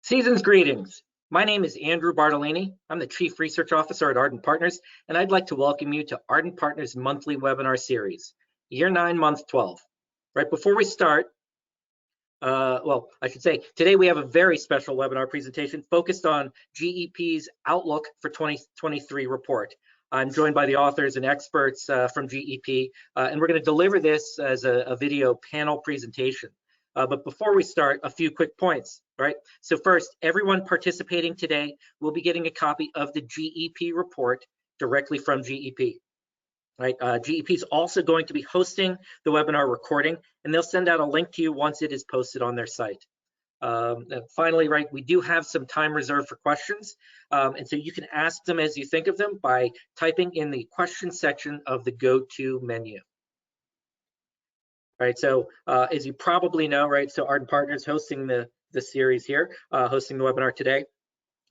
Season's greetings. My name is Andrew Bartolini. I'm the Chief Research Officer at Ardent Partners, and I'd like to welcome you to Ardent Partners' monthly webinar series, Year 9, Month 12. Right before we start, today we have a very special webinar presentation focused on GEP's Outlook for 2023 report. I'm joined by the authors and experts from GEP, and we're going to deliver this as a video panel presentation. But before we start, a few quick points, right? So first, everyone participating today will be getting a copy of the GEP report directly from GEP, right? GEP is also going to be hosting the webinar recording, and they'll send out a link to you once it is posted on their site. And finally, right, we do have some time reserved for questions, and so you can ask them as you think of them by typing in the question section of the Go-To menu. Right, so as you probably know, right, so Ardent Partners hosting the series here, hosting the webinar today.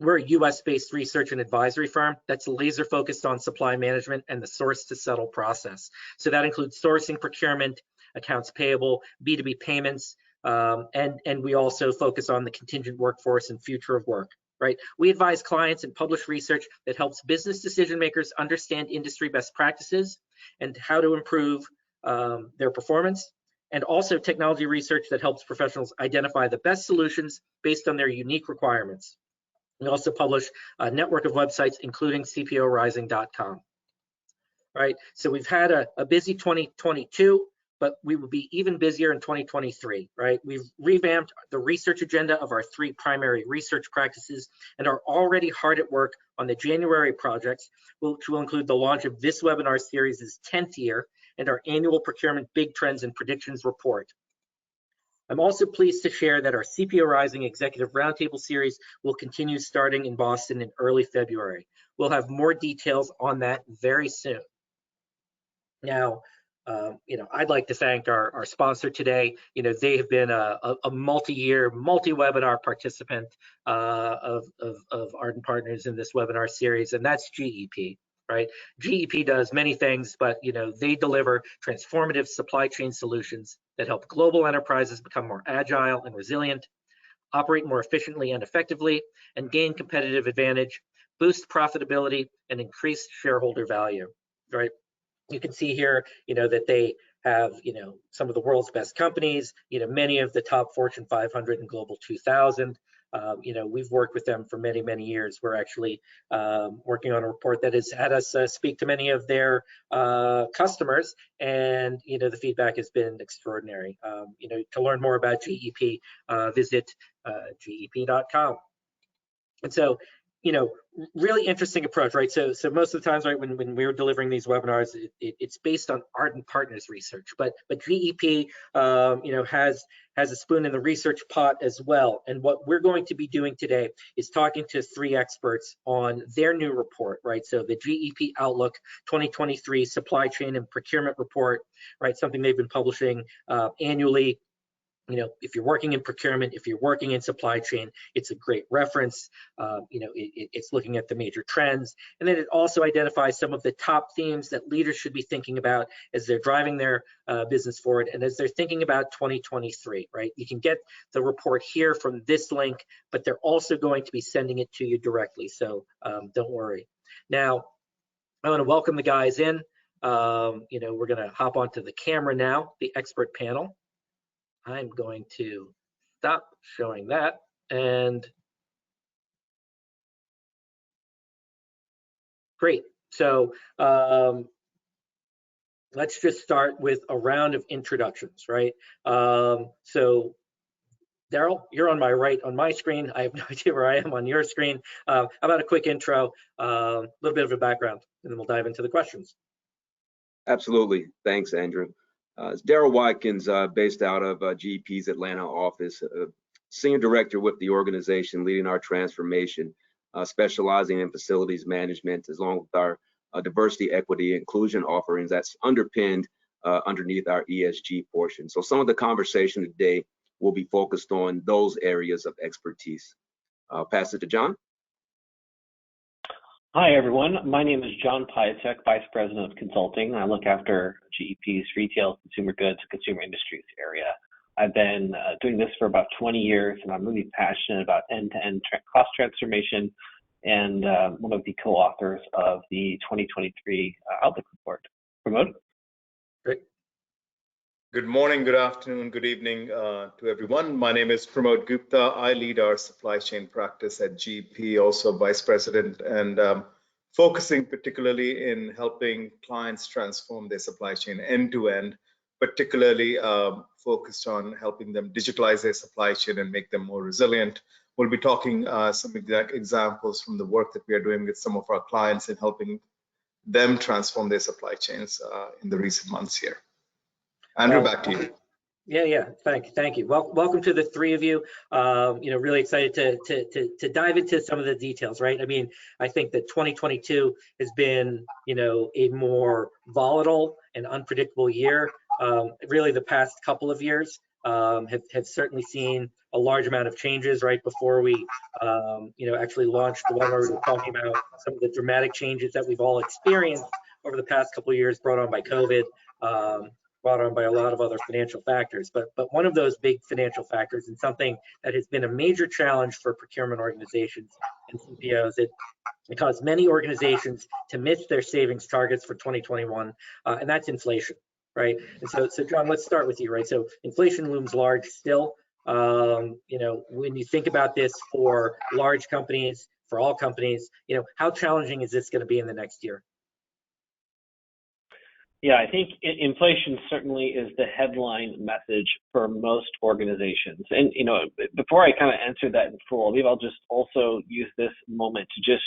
We're a US-based research and advisory firm that's laser focused on supply management and the source to settle process. So that includes sourcing, procurement, accounts payable, B2B payments, and we also focus on the contingent workforce and future of work. Right, we advise clients and publish research that helps business decision makers understand industry best practices and how to improve their performance, and also technology research that helps professionals identify the best solutions based on their unique requirements. We also publish a network of websites, including CPOrising.com. Right, so we've had a busy 2022, but we will be even busier in 2023, right? We've revamped the research agenda of our 3 primary research practices and are already hard at work on the January projects, which will include the launch of this webinar series' 10th year and our annual procurement big trends and predictions report. I'm also pleased to share that our CPO Rising Executive Roundtable series will continue starting in Boston in early February. We'll have more details on that very soon. Now, I'd like to thank our sponsor today. They have been a multi-year, multi-webinar participant of Ardent Partners in this webinar series, and that's GEP. Right, GEP does many things, but they deliver transformative supply chain solutions that help global enterprises become more agile and resilient, operate more efficiently and effectively, and gain competitive advantage, boost profitability, and increase shareholder value. Right. You can see here, that they have, some of the world's best companies, many of the top Fortune 500 and Global 2000. We've worked with them for many, many years. We're actually working on a report that has had us speak to many of their customers, and the feedback has been extraordinary. To learn more about GEP, visit gep.com. And so, really interesting approach, right? So most of the times, right, when we were delivering these webinars, it's based on Ardent Partners research, but GEP, has a spoon in the research pot as well. And what we're going to be doing today is talking to 3 experts on their new report, right? So the GEP Outlook 2023 Supply Chain and Procurement Report, right? Something they've been publishing annually. If you're working in procurement, if you're working in supply chain, it's a great reference. It's looking at the major trends, and then it also identifies some of the top themes that leaders should be thinking about as they're driving their business forward and as they're thinking about 2023, right? You can get the report here from this link, but they're also going to be sending it to you directly, so don't worry. Now, I want to welcome the guys in. We're going to hop onto the camera now, the expert panel. I'm going to stop showing that, and great. So let's just start with a round of introductions, right? So Daryl, you're on my right on my screen. I have no idea where I am on your screen. How about a quick intro, a little bit of a background, and then we'll dive into the questions. Absolutely. Thanks, Andrew. It's Daryl Watkins, based out of GEP's Atlanta office, senior director with the organization, leading our transformation, specializing in facilities management, as long with our diversity, equity, inclusion offerings that's underpinned underneath our ESG portion. So some of the conversation today will be focused on those areas of expertise. I'll pass it to John. Hi, everyone. My name is John Piatek, Vice President of Consulting. I look after GEP's retail, consumer goods, and consumer industries area. I've been doing this for about 20 years, and I'm really passionate about end-to-end cost transformation, and one of the co-authors of the 2023 Outlook report. Pramod? Great. Good morning, good afternoon, good evening to everyone. My name is Pramod Gupta. I lead our supply chain practice at GEP, also vice president, and focusing particularly in helping clients transform their supply chain end to end, particularly focused on helping them digitalize their supply chain and make them more resilient. We'll be talking some exact examples from the work that we are doing with some of our clients in helping them transform their supply chains in the recent months here. Andrew, back to you. Yeah. Thank you. Well, welcome to the three of you. Really excited to dive into some of the details, right? I mean, I think that 2022 has been, a more volatile and unpredictable year. Really, the past couple of years have certainly seen a large amount of changes. Right before we, actually launched the webinar, we were talking about some of the dramatic changes that we've all experienced over the past couple of years, brought on by COVID. Brought on by a lot of other financial factors, but one of those big financial factors, and something that has been a major challenge for procurement organizations and CPOs, it caused many organizations to miss their savings targets for 2021, and that's inflation, right? And so John, let's start with you, right? So inflation looms large still. When you think about this for large companies, for all companies, how challenging is this going to be in the next year? Yeah, I think inflation certainly is the headline message for most organizations. And, before I kind of answer that in full, maybe I'll just also use this moment to just,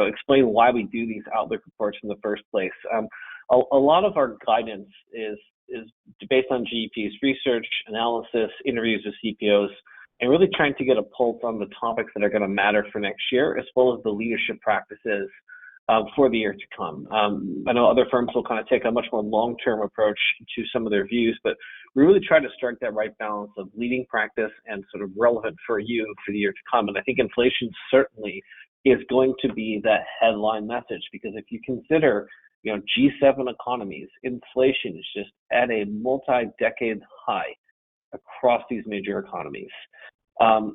explain why we do these Outlook reports in the first place. A lot of our guidance is based on GEP's research, analysis, interviews with CPOs, and really trying to get a pulse on the topics that are going to matter for next year, as well as the leadership practices for the year to come. I know other firms will kind of take a much more long-term approach to some of their views, but we really try to strike that right balance of leading practice and sort of relevant for you for the year to come. And I think inflation certainly is going to be that headline message, because if you consider, G7 economies, inflation is just at a multi-decade high across these major economies.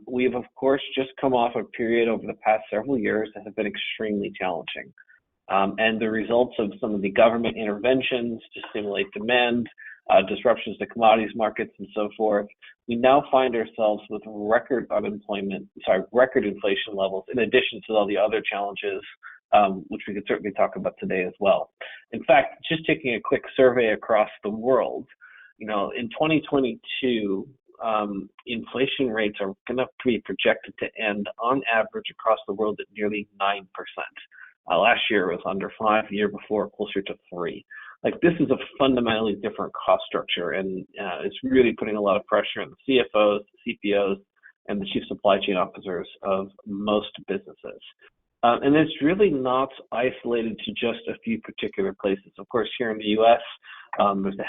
We've, of course, just come off a period over the past several years that have been extremely challenging. And the results of some of the government interventions to stimulate demand, disruptions to commodities markets, and so forth, we now find ourselves with record inflation levels, in addition to all the other challenges, which we could certainly talk about today as well. In fact, just taking a quick survey across the world, in 2022, inflation rates are going to be projected to end on average across the world at nearly 9%. Last year it was under 5%, the year before closer to 3%. Like, this is a fundamentally different cost structure, and it's really putting a lot of pressure on the CFOs, the CPOs, and the chief supply chain officers of most businesses. And it's really not isolated to just a few particular places. Of course, here in the U.S., there's the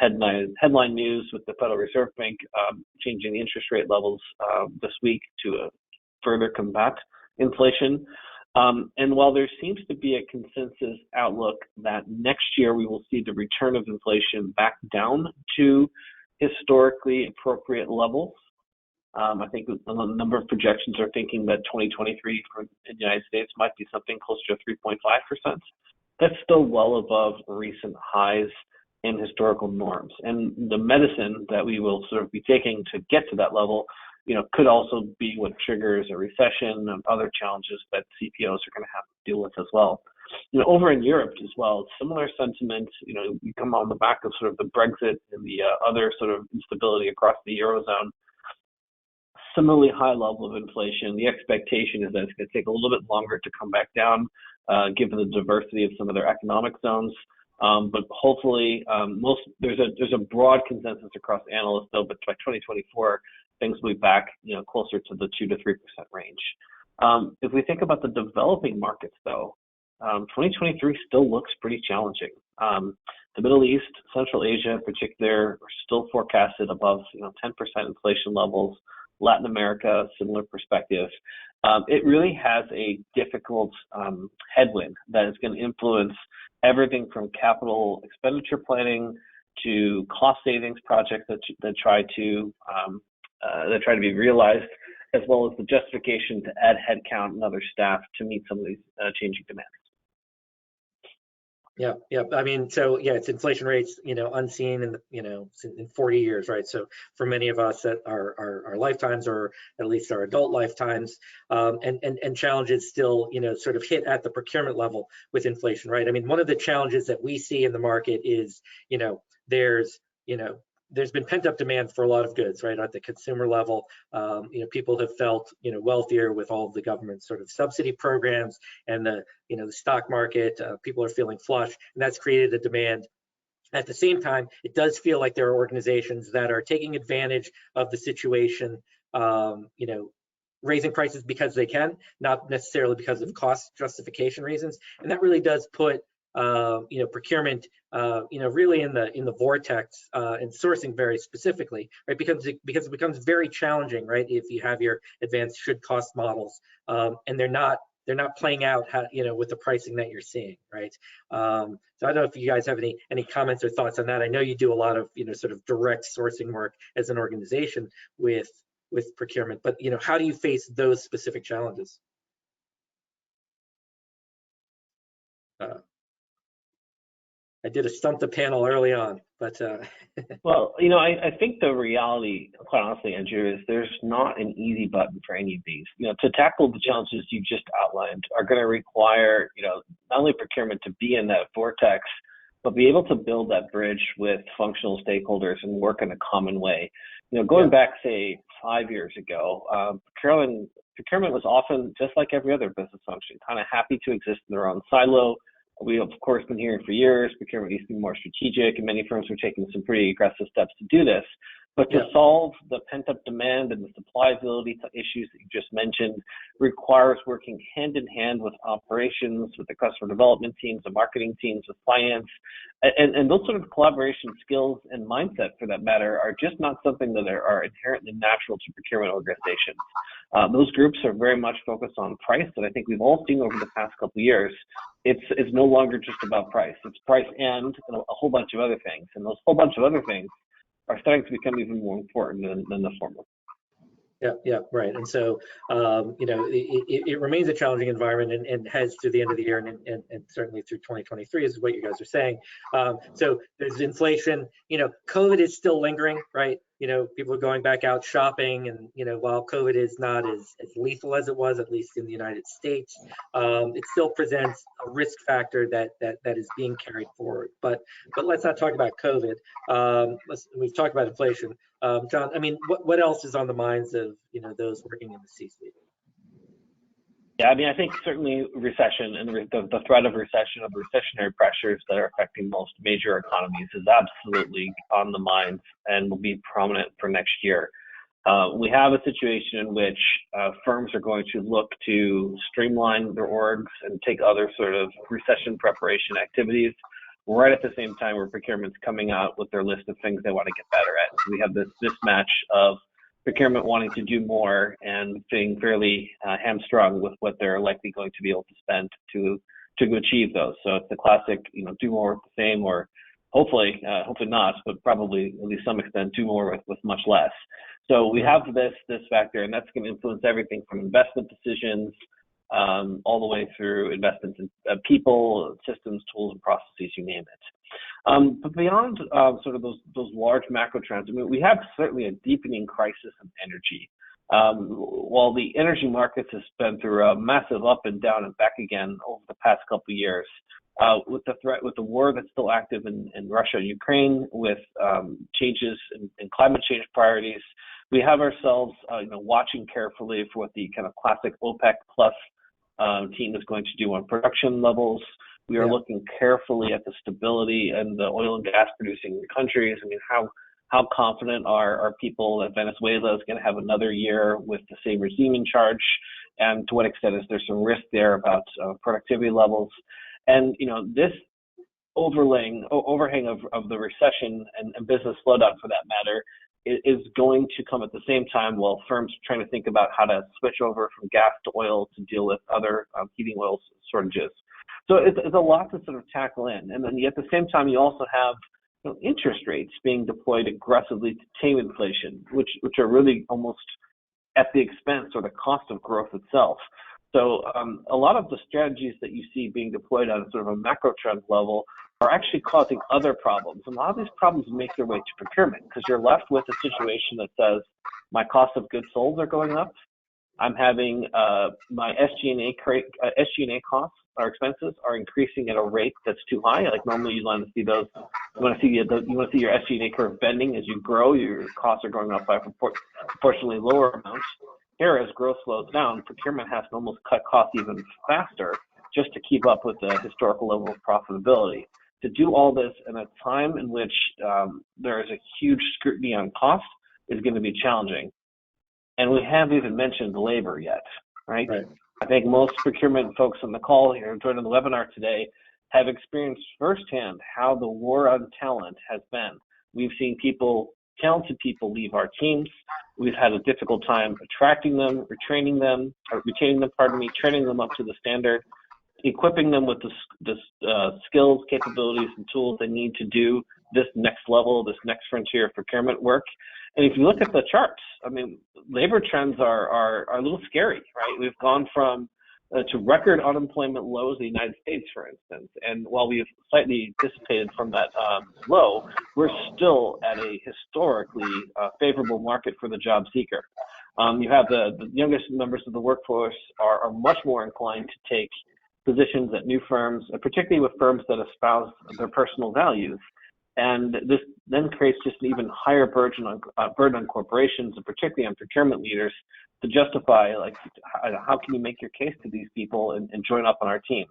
headline news with the Federal Reserve Bank changing the interest rate levels this week to further combat inflation. And while there seems to be a consensus outlook that next year we will see the return of inflation back down to historically appropriate levels, I think a number of projections are thinking that 2023 in the United States might be something closer to 3.5%. That's still well above recent highs in historical norms. And the medicine that we will sort of be taking to get to that level, could also be what triggers a recession and other challenges that CPOs are going to have to deal with as well. Over in Europe as well, similar sentiment. We come on the back of sort of the Brexit and the other sort of instability across the Eurozone. Similarly high level of inflation. The expectation is that it's going to take a little bit longer to come back down, given the diversity of some of their economic zones. But hopefully, there's a broad consensus across analysts, though. But by 2024, things will be back, closer to the 2 to 3% range. If we think about the developing markets, though, 2023 still looks pretty challenging. The Middle East, Central Asia in particular, are still forecasted above 10% inflation levels. Latin America, similar perspective. It really has a difficult headwind that is going to influence everything from capital expenditure planning to cost savings projects that try to be realized, as well as the justification to add headcount and other staff to meet some of these changing demands. Yeah, yeah. I mean, so yeah, it's inflation rates, unseen in in 40 years, right? So for many of us that our lifetimes, or at least our adult lifetimes, and challenges still, sort of hit at the procurement level with inflation, right? I mean, one of the challenges that we see in the market is, there's been pent up demand for a lot of goods, right? At the consumer level, people have felt, wealthier with all of the government sort of subsidy programs and the stock market. People are feeling flush, and that's created a demand. At the same time, it does feel like there are organizations that are taking advantage of the situation, raising prices because they can, not necessarily because of cost justification reasons. And that really does put procurement, really in the vortex, and sourcing very specifically, right? Because it becomes very challenging, right? If you have your advanced should cost models, and they're not playing out how, with the pricing that you're seeing, right? So I don't know if you guys have any comments or thoughts on that. I know you do a lot of sort of direct sourcing work as an organization with procurement, but how do you face those specific challenges? I did a stump the panel early on, but well, I think the reality, quite honestly, Andrew, is there's not an easy button for any of these. To tackle the challenges you just outlined are going to require, not only procurement to be in that vortex, but be able to build that bridge with functional stakeholders and work in a common way. Going back, say, 5 years ago, procurement was often just like every other business function, kind of happy to exist in their own silo. We have, of course, been hearing for years, procurement needs to be more strategic, and many firms are taking some pretty aggressive steps to do this. But to solve the pent-up demand and the supplyability issues that you just mentioned requires working hand in hand with operations, with the customer development teams, the marketing teams, with finance, and those sort of collaboration skills and mindset, for that matter, are just not something that are inherently natural to procurement organizations. Those groups are very much focused on price, and I think we've all seen over the past couple of years, it's no longer just about price. It's price and a whole bunch of other things, and those whole bunch of other things are starting to become even more important than the former. Yeah, right. And so, it remains a challenging environment and has through the end of the year and certainly through 2023 is what you guys are saying. So there's inflation, COVID is still lingering, right? People are going back out shopping, and, while COVID is not as lethal as it was, at least in the United States, it still presents a risk factor that is being carried forward. But let's not talk about COVID. We've talked about inflation. John, I mean, what else is on the minds of, those working in the C-suite? Yeah, I mean, I think certainly recession and the threat of recession, of recessionary pressures that are affecting most major economies is absolutely on the minds and will be prominent for next year. We have a situation in which firms are going to look to streamline their orgs and take other sort of recession preparation activities, right at the same time where procurement's coming out with their list of things they want to get better at. So we have this mismatch of procurement wanting to do more and being fairly hamstrung with what they're likely going to be able to spend to achieve those. So it's the classic, do more with the same, or hopefully not, but probably at least some extent do more with much less. So we have this factor, and that's going to influence everything from investment decisions all the way through investments in people, systems, tools, and processes, you name it. But beyond sort of those large macro trends, I mean, we have certainly a deepening crisis in energy. While the energy markets has been through a massive up and down and back again over the past couple of years, with the war that's still active in Russia and Ukraine, with changes in climate change priorities, we have ourselves watching carefully for what the kind of classic OPEC plus team is going to do on production levels. We are looking carefully at the stability and the oil and gas producing countries. I mean, how confident are people that Venezuela is going to have another year with the same regime in charge? And to what extent is there some risk there about productivity levels? And, this overhang of the recession and business slowdown, for that matter, is going to come at the same time while firms are trying to think about how to switch over from gas to oil to deal with other heating oil shortages. So it's a lot to sort of tackle in. And then at the same time, you also have interest rates being deployed aggressively to tame inflation, which are really almost at the expense or the cost of growth itself. So a lot of the strategies that you see being deployed on sort of a macro trend level are actually causing other problems. And a lot of these problems make their way to procurement because you're left with a situation that says my cost of goods sold are going up. I'm having my SG&A costs or expenses are increasing at a rate that's too high. Like normally you want to see those, you want to see your SG&A curve bending as you grow. Your costs are going up by proportionally lower amounts. Here, as growth slows down, procurement has to almost cut costs even faster just to keep up with the historical level of profitability. To do all this in a time in which there is a huge scrutiny on cost is going to be challenging. And we haven't even mentioned labor yet, right? I think most procurement folks on the call here joining the webinar today have experienced firsthand how the war on talent has been. We've seen talented people leave our teams. We've had a difficult time attracting them, retaining them, training them up to the standard, equipping them with the skills, capabilities, and tools they need to do this next level, this next frontier of procurement work. And if you look at the charts, I mean, labor trends are a little scary, right? We've gone from to record unemployment lows in the United States, for instance. And while we've slightly dissipated from that low, we're still at a historically favorable market for the job seeker. You have the youngest members of the workforce are much more inclined to take positions at new firms, particularly with firms that espouse their personal values. And this then creates just an even higher burden on corporations, and particularly on procurement leaders, to justify, like, how can you make your case to these people and join up on our team?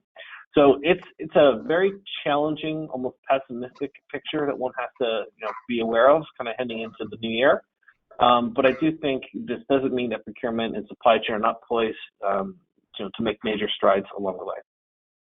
So it's a very challenging, almost pessimistic picture that one has to be aware of, kind of heading into the new year. But I do think this doesn't mean that procurement and supply chain are not poised to make major strides along the way.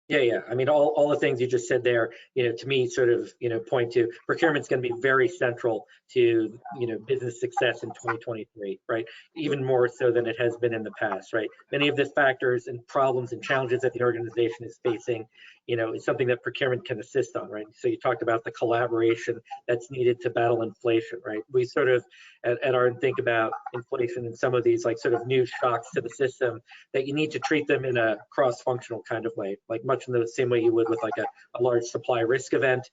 Yeah. I mean, all the things you just said there, to me, sort of, point to procurement's going to be very central to, business success in 2023, right? Even more so than it has been in the past, right? Many of the factors and problems and challenges that the organization is facing, is something that procurement can assist on, right? So you talked about the collaboration that's needed to battle inflation, right? We sort of at Ardent think about inflation and some of these like sort of new shocks to the system that you need to treat them in a cross-functional kind of way, like much in the same way you would with like a large supply risk event,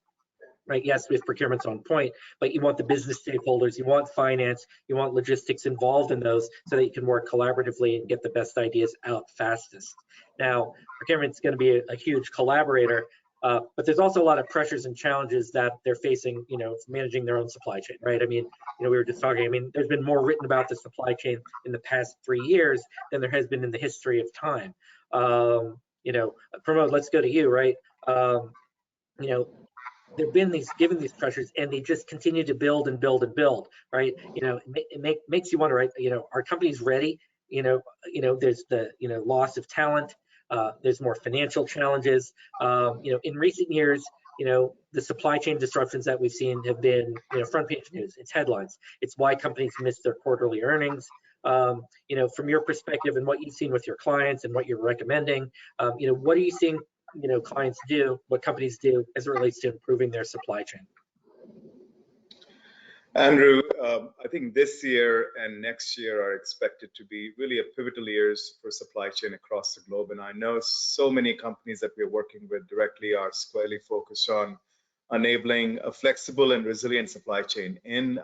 right? Yes, with procurement's on point, but you want the business stakeholders, you want finance, you want logistics involved in those so that you can work collaboratively and get the best ideas out fastest. Now, procurement's going to be a huge collaborator, but there's also a lot of pressures and challenges that they're facing, managing their own supply chain, right? I mean, we were just talking, I mean, there's been more written about the supply chain in the past 3 years than there has been in the history of time. Pramod, let's go to you, right? There've been given these pressures, and they just continue to build and build and build, right? It makes you wonder, right? Are companies ready? There's the loss of talent. There's more financial challenges. In recent years, the supply chain disruptions that we've seen have been, front page news. It's headlines. It's why companies miss their quarterly earnings. From your perspective and what you've seen with your clients and what you're recommending, what are you seeing clients do, what companies do as it relates to improving their supply chain? Andrew, I think this year and next year are expected to be really a pivotal years for supply chain across the globe. And I know so many companies that we're working with directly are squarely focused on enabling a flexible and resilient supply chain in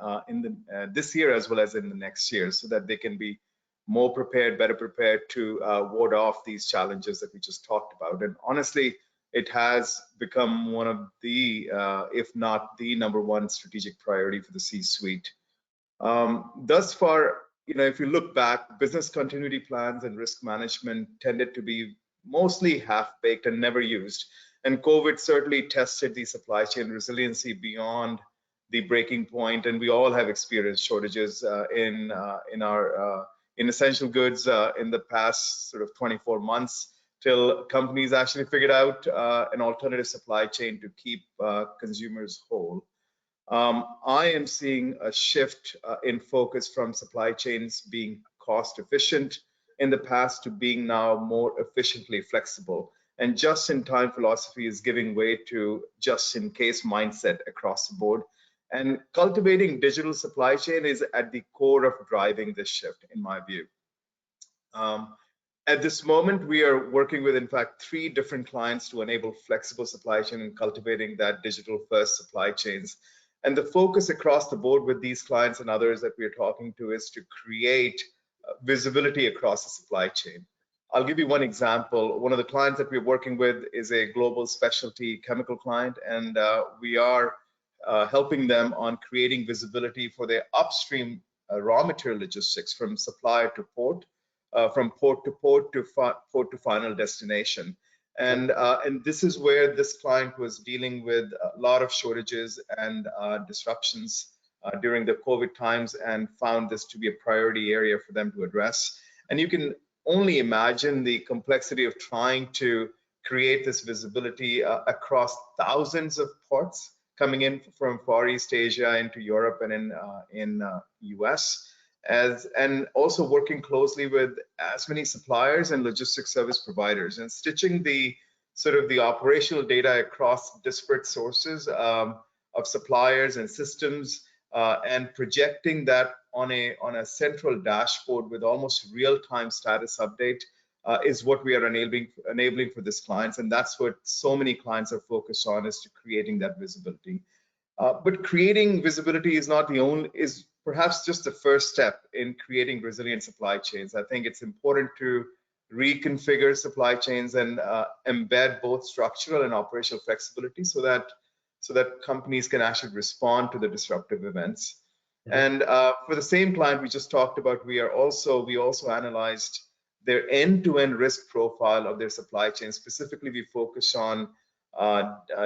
this year as well as in the next year, so that they can be more prepared, better prepared to ward off these challenges that we just talked about. And honestly, it has become one of the, if not the #1 strategic priority for the C-suite. Thus far, if you look back, business continuity plans and risk management tended to be mostly half-baked and never used. And COVID certainly tested the supply chain resiliency beyond the breaking point. And we all have experienced shortages in essential goods in the past sort of 24 months, till companies actually figured out an alternative supply chain to keep consumers whole. I am seeing a shift in focus from supply chains being cost efficient in the past to being now more efficiently flexible. And just-in-time philosophy is giving way to just-in-case mindset across the board. And cultivating digital supply chain is at the core of driving this shift, in my view. At this moment, we are working with, in fact, 3 different clients to enable flexible supply chain and cultivating that digital-first supply chains. And the focus across the board with these clients and others that we're talking to is to create visibility across the supply chain. I'll give you one example. One of the clients that we're working with is a global specialty chemical client, and we are helping them on creating visibility for their upstream raw material logistics from supplier to port, from port to port to final destination. And this is where this client was dealing with a lot of shortages and disruptions during the COVID times, and found this to be a priority area for them to address. And you can only imagine the complexity of trying to create this visibility across thousands of ports coming in from Far East Asia into Europe and in US, and also working closely with as many suppliers and logistics service providers, and stitching the sort of the operational data across disparate sources of suppliers and systems, and projecting that on a central dashboard with almost real-time status update is what we are enabling for this clients, and that's what so many clients are focused on, is to creating that visibility. But creating visibility is not the only, is perhaps just the first step in creating resilient supply chains. I think it's important to reconfigure supply chains and embed both structural and operational flexibility so that companies can actually respond to the disruptive events. And for the same client we just talked about, we also analyzed their end-to-end risk profile of their supply chain. Specifically, we focus on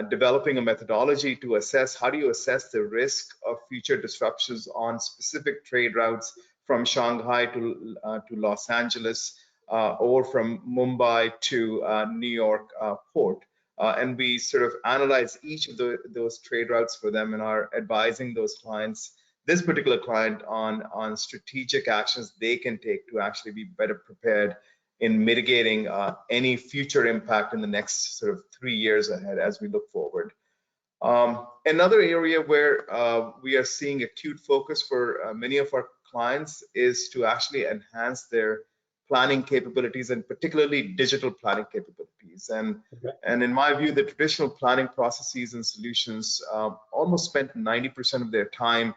developing a methodology to assess how do you assess the risk of future disruptions on specific trade routes from Shanghai to Los Angeles, or from Mumbai to New York port. And we sort of analyze each of those trade routes for them and are advising those clients, this particular client, on strategic actions they can take to actually be better prepared in mitigating any future impact in the next sort of 3 years ahead as we look forward. Another area where we are seeing acute focus for many of our clients is to actually enhance their planning capabilities, and particularly digital planning capabilities. And in my view, the traditional planning processes and solutions almost spent 90% of their time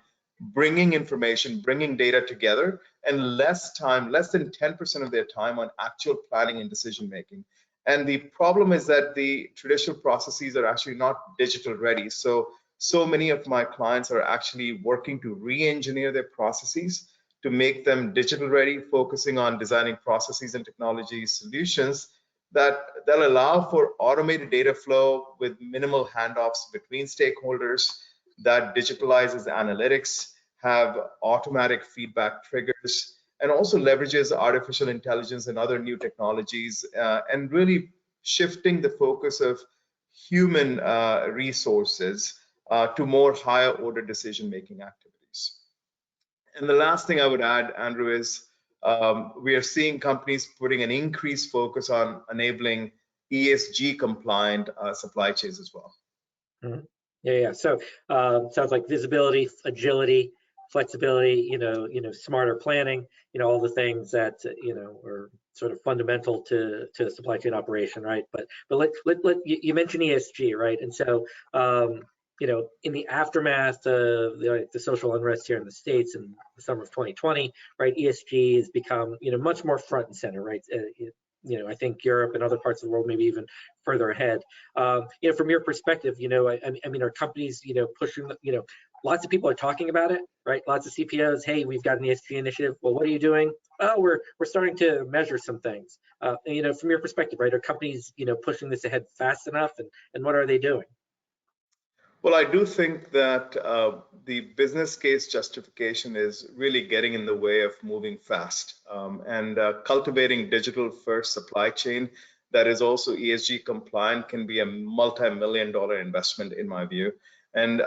bringing information, bringing data together, and less than 10% of their time on actual planning and decision making. And the problem is that the traditional processes are actually not digital ready. So many of my clients are actually working to re-engineer their processes to make them digital ready, focusing on designing processes and technology solutions that'll allow for automated data flow with minimal handoffs between stakeholders, that digitalizes analytics, have automatic feedback triggers, and also leverages artificial intelligence and other new technologies, and really shifting the focus of human resources to more higher order decision-making activities. And the last thing I would add, Andrew, is we are seeing companies putting an increased focus on enabling ESG compliant supply chains as well. Mm-hmm. Yeah. So sounds like visibility, agility, flexibility, smarter planning, all the things that are sort of fundamental to supply chain operation, right? But you mentioned ESG, right? And so in the aftermath of the social unrest here in the States in the summer of 2020, right, ESG has become much more front and center, right? I think Europe and other parts of the world maybe even further ahead. From your perspective, are companies pushing, lots of people are talking about it, right? Lots of CPOs, hey, we've got an ESG initiative. Well, what are you doing? Oh, we're starting to measure some things. From your perspective, right, are companies pushing this ahead fast enough, and what are they doing? Well, I do think that the business case justification is really getting in the way of moving fast, and cultivating digital first supply chain that is also ESG compliant can be a multi-million-dollar investment, in my view. And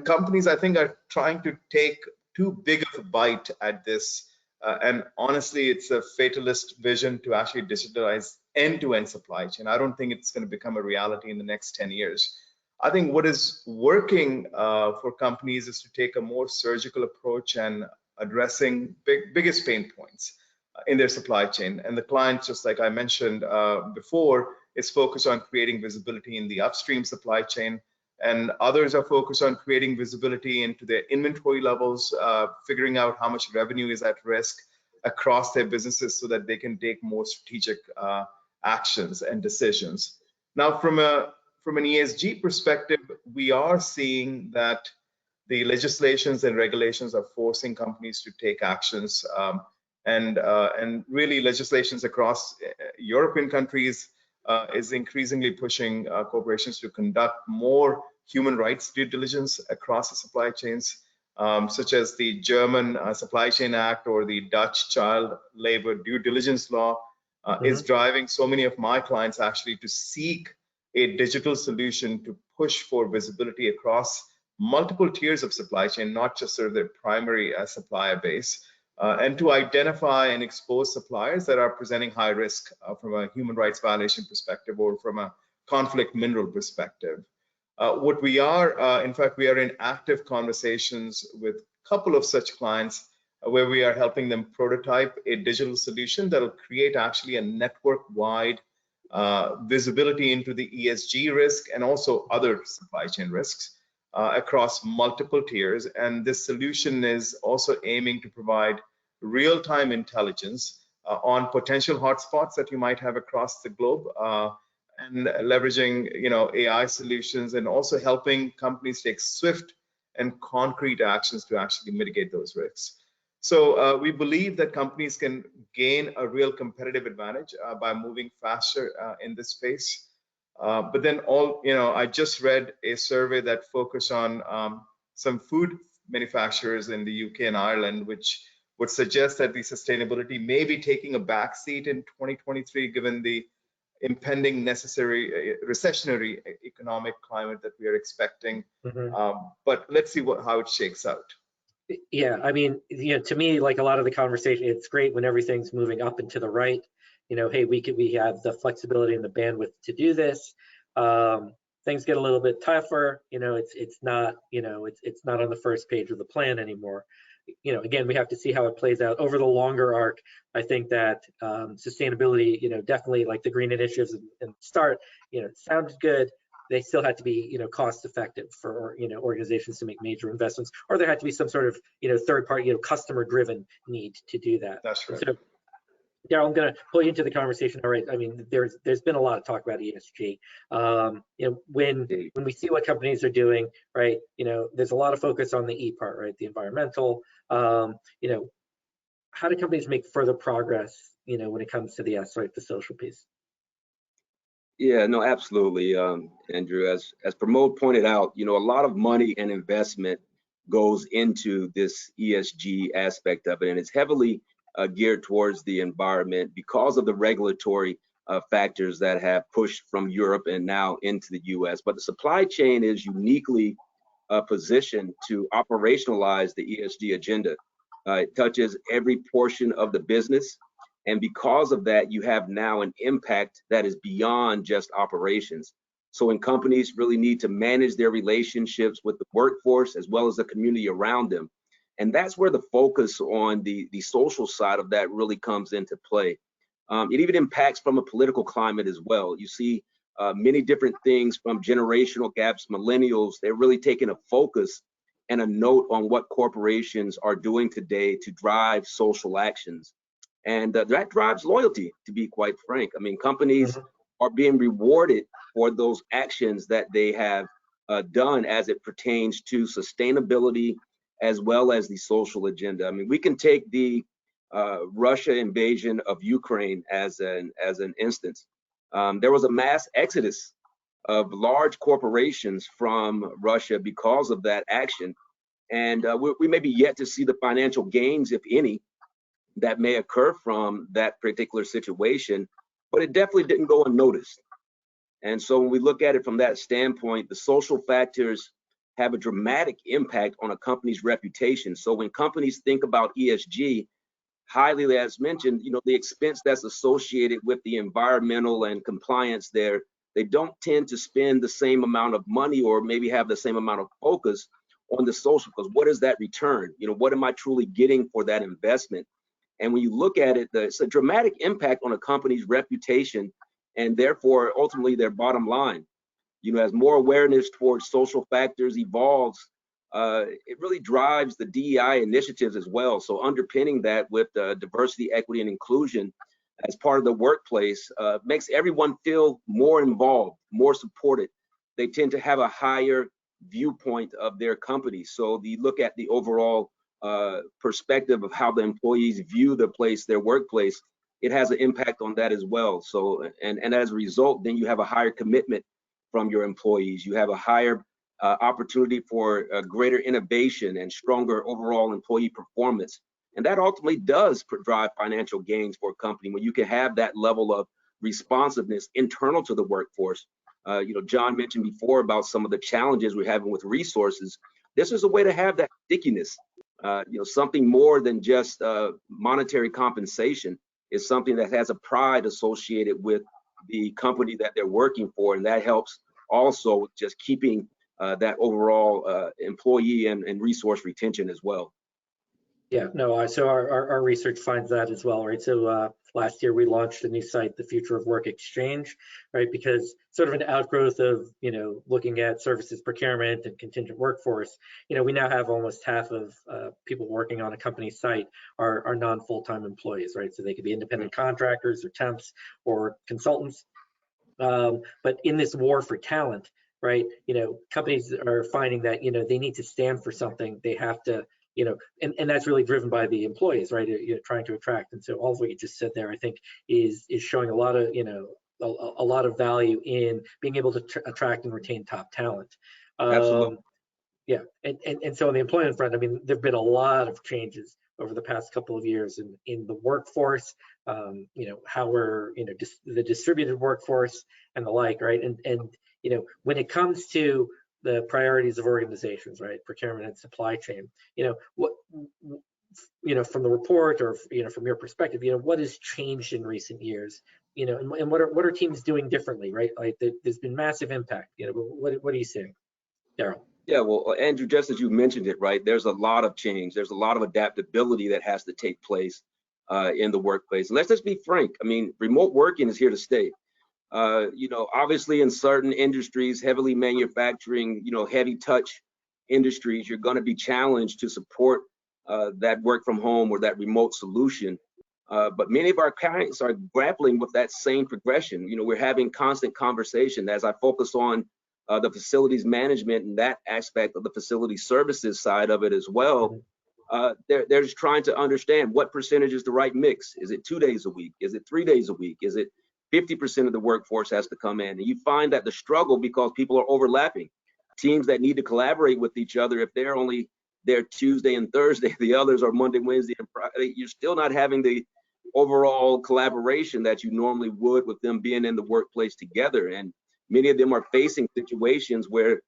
companies, I think, are trying to take too big of a bite at this And honestly, it's a fatalist vision to actually digitalize end-to-end supply chain. I don't think it's going to become a reality in the next 10 years. I think what is working for companies is to take a more surgical approach and addressing biggest pain points in their supply chain. And the client, just like I mentioned before, is focused on creating visibility in the upstream supply chain, and others are focused on creating visibility into their inventory levels, figuring out how much revenue is at risk across their businesses so that they can take more strategic actions and decisions. Now, from an ESG perspective, we are seeing that the legislations and regulations are forcing companies to take actions, and really legislations across European countries is increasingly pushing corporations to conduct more human rights due diligence across the supply chains, such as the German Supply Chain Act or the Dutch Child Labor Due Diligence Law is driving so many of my clients actually to seek a digital solution to push for visibility across multiple tiers of supply chain, not just sort of their primary supplier base, and to identify and expose suppliers that are presenting high risk from a human rights violation perspective or from a conflict mineral perspective. What we are, in fact, we are in active conversations with a couple of such clients where we are helping them prototype a digital solution that will create actually a network-wide visibility into the ESG risk and also other supply chain risks across multiple tiers. And this solution is also aiming to provide real-time intelligence on potential hotspots that you might have across the globe, and leveraging, AI solutions, and also helping companies take swift and concrete actions to actually mitigate those risks. So we believe that companies can gain a real competitive advantage by moving faster in this space. But then I just read a survey that focused on some food manufacturers in the UK and Ireland, which would suggest that the sustainability may be taking a backseat in 2023, given the impending necessary recessionary economic climate that we are expecting. But let's see how it shakes out. Yeah, I mean, to me, like a lot of the conversation, it's great when everything's moving up and to the right. Hey, we have the flexibility and the bandwidth to do this. Things get a little bit tougher. It's not it's not on the first page of the plan anymore. Again, we have to see how it plays out over the longer arc. I think that sustainability, definitely like the green initiatives and start, sounds good. They still had to be, cost effective for, organizations to make major investments, or there had to be some sort of, third party, customer driven need to do that. That's right. So, Daryl, I'm going to pull you into the conversation. All right. I mean, there's been a lot of talk about ESG. When we see what companies are doing, right, there's a lot of focus on the E part, right, the environmental. How do companies make further progress, when it comes to the S, right, the social piece? Yeah, no, absolutely, Andrew. As Pramod pointed out, a lot of money and investment goes into this ESG aspect of it, and it's heavily geared towards the environment because of the regulatory factors that have pushed from Europe and now into the U.S. But the supply chain is uniquely positioned to operationalize the ESG agenda. It touches every portion of the business. And because of that, you have now an impact that is beyond just operations. So when companies really need to manage their relationships with the workforce as well as the community around them. And that's where the focus on the social side of that really comes into play. It even impacts from a political climate as well. You see many different things from generational gaps, millennials, they're really taking a focus and a note on what corporations are doing today to drive social actions. And that drives loyalty, to be quite frank. I mean, companies are being rewarded for those actions that they have done as it pertains to sustainability as well as the social agenda. I mean, we can take the Russia invasion of Ukraine as an instance. There was a mass exodus of large corporations from Russia because of that action. And we may be yet to see the financial gains, if any, that may occur from that particular situation, but it definitely didn't go unnoticed. And so when we look at it from that standpoint, the social factors have a dramatic impact on a company's reputation. So when companies think about ESG, highly, as mentioned, the expense that's associated with the environmental and compliance there, they don't tend to spend the same amount of money or maybe have the same amount of focus on the social, because what is that return? What am I truly getting for that investment? And when you look at it, it's a dramatic impact on a company's reputation and therefore ultimately their bottom line. As more awareness towards social factors evolves, it really drives the DEI initiatives as well. So underpinning that with diversity, equity, and inclusion as part of the workplace makes everyone feel more involved, more supported. They tend to have a higher viewpoint of their company. So you look at the overall perspective of how the employees view their workplace, it has an impact on that as well. So, and as a result, then you have a higher commitment from your employees. You have a higher opportunity for greater innovation and stronger overall employee performance. And that ultimately does drive financial gains for a company when you can have that level of responsiveness internal to the workforce. John mentioned before about some of the challenges we're having with resources. This is a way to have that stickiness. Something more than just monetary compensation is something that has a pride associated with the company that they're working for, and that helps also with just keeping that overall employee and resource retention as well. Yeah, no, so our research finds that as well, right? So last year we launched a new site, the Future of Work Exchange, right? Because sort of an outgrowth of, looking at services procurement and contingent workforce, we now have almost half of people working on a company site are non-full-time employees, right? So they could be independent contractors or temps or consultants. But in this war for talent, right, companies are finding that, they need to stand for something. They have to, and that's really driven by the employees, right? Trying to attract. And so all of what you just said there, I think, is showing a lot of, a lot of value in being able to attract and retain top talent. Absolutely. Yeah, and so on the employment front, I mean, there've been a lot of changes over the past couple of years in the workforce, how we're, the distributed workforce and the like, right? And when it comes to the priorities of organizations, right, procurement and supply chain, what, from the report or, from your perspective, what has changed in recent years, and what are teams doing differently, right? Like there's been massive impact, what are you seeing, Daryl? Yeah, well, Andrew, just as you mentioned it, right, there's a lot of change. There's a lot of adaptability that has to take place in the workplace. And let's just be frank. I mean, remote working is here to stay. Obviously in certain industries, heavily manufacturing, heavy touch industries, you're going to be challenged to support that work from home or that remote solution. But many of our clients are grappling with that same progression. We're having constant conversation as I focus on the facilities management and that aspect of the facility services side of it as well. They're just trying to understand what percentage is the right mix. Is it 2 days a week? Is it 3 days a week? Is it 50% of the workforce has to come in? And you find that the struggle, because people are overlapping. Teams that need to collaborate with each other, if they're only there Tuesday and Thursday, the others are Monday, Wednesday, and Friday, you're still not having the overall collaboration that you normally would with them being in the workplace together. And many of them are facing situations where,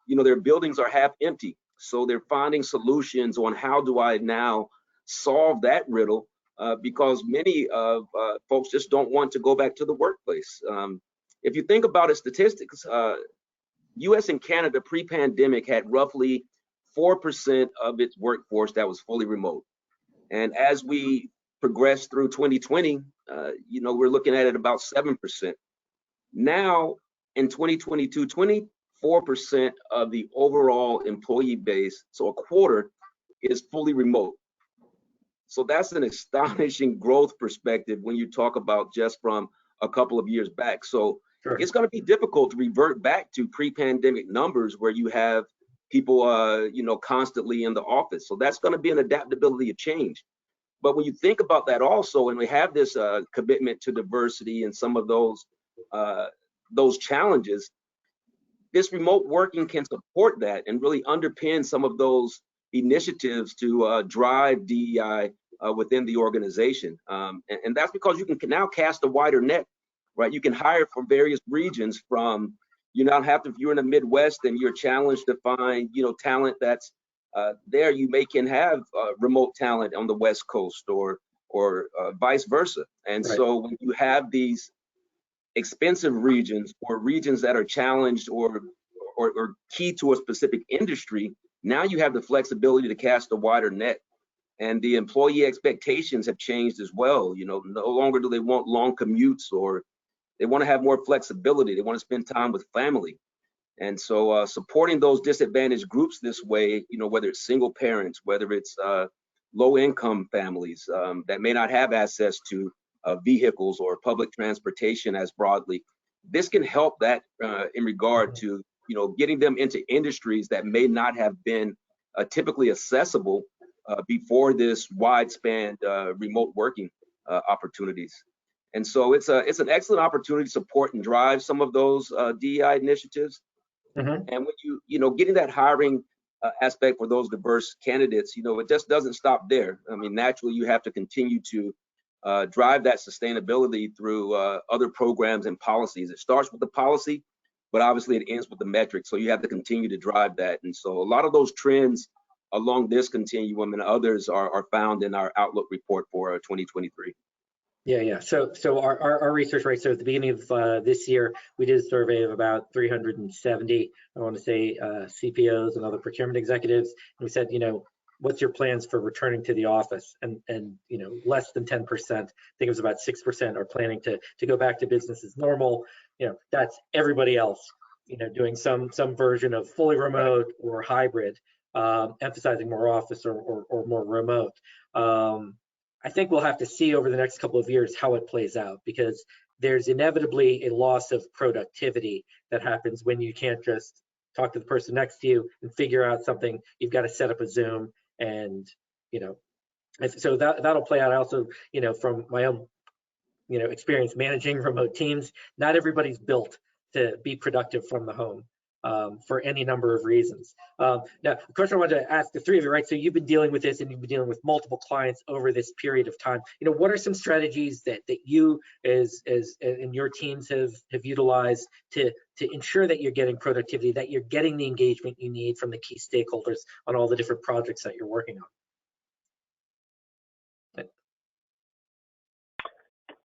their buildings are half empty. So they're finding solutions on how do I now solve that riddle, because many of folks just don't want to go back to the workplace. If you think about it, statistics, US and Canada pre-pandemic had roughly 4% of its workforce that was fully remote. And as we progress through 2020, we're looking at it about 7%. Now, in 2022, 24% of the overall employee base, so a quarter, is fully remote. So that's an astonishing growth perspective when you talk about just from a couple of years back. So sure, it's going to be difficult to revert back to pre-pandemic numbers where you have people, constantly in the office. So that's going to be an adaptability of change. But when you think about that also, and we have this commitment to diversity and some of those challenges, this remote working can support that and really underpin some of those initiatives to drive DEI within the organization. And that's because you can now cast a wider net, right? You can hire from various regions from, you don't have to, if you're in the Midwest and you're challenged to find, talent that's there, you can have remote talent on the West Coast or or vice versa. And Right. so when you have these expensive regions or regions that are challenged or key to a specific industry, now you have the flexibility to cast a wider net. And the employee expectations have changed as well. You know, no longer do they want long commutes, or they want to have more flexibility. They want to spend time with family. And so supporting those disadvantaged groups this way, you know, whether it's single parents, whether it's low income families that may not have access to vehicles or public transportation as broadly, this can help that in regard to, you know, getting them into industries that may not have been typically accessible before this wide-span remote working opportunities. And so it's an excellent opportunity to support and drive some of those DEI initiatives. Mm-hmm. And when you know, getting that hiring aspect for those diverse candidates, you know, it just doesn't stop there. I mean, naturally, you have to continue to drive that sustainability through other programs and policies. It starts with the policy, but obviously it ends with the metrics. So you have to continue to drive that. And so a lot of those trends along this continuum and others are found in our Outlook report for 2023. Yeah. So our research, right? So at the beginning of this year, we did a survey of about 370, I want to say, CPOs and other procurement executives. And we said, you know, what's your plans for returning to the office? And you know, less than 10%, I think it was about 6%, are planning to go back to business as normal. You know, that's everybody else, you know, doing some version of fully remote or hybrid, emphasizing more office or more remote. I think we'll have to see over the next couple of years how it plays out, because there's inevitably a loss of productivity that happens when you can't just talk to the person next to you and figure out something. You've got to set up a Zoom, and you know, so that'll play out. I also, you know, from my own, you know, experience managing remote teams, not everybody's built to be productive from the home. For any number of reasons. Now, the question I wanted to ask the three of you, right? So you've been dealing with this, and you've been dealing with multiple clients over this period of time. You know, what are some strategies that you as and your teams have utilized to ensure that you're getting productivity, that you're getting the engagement you need from the key stakeholders on all the different projects that you're working on?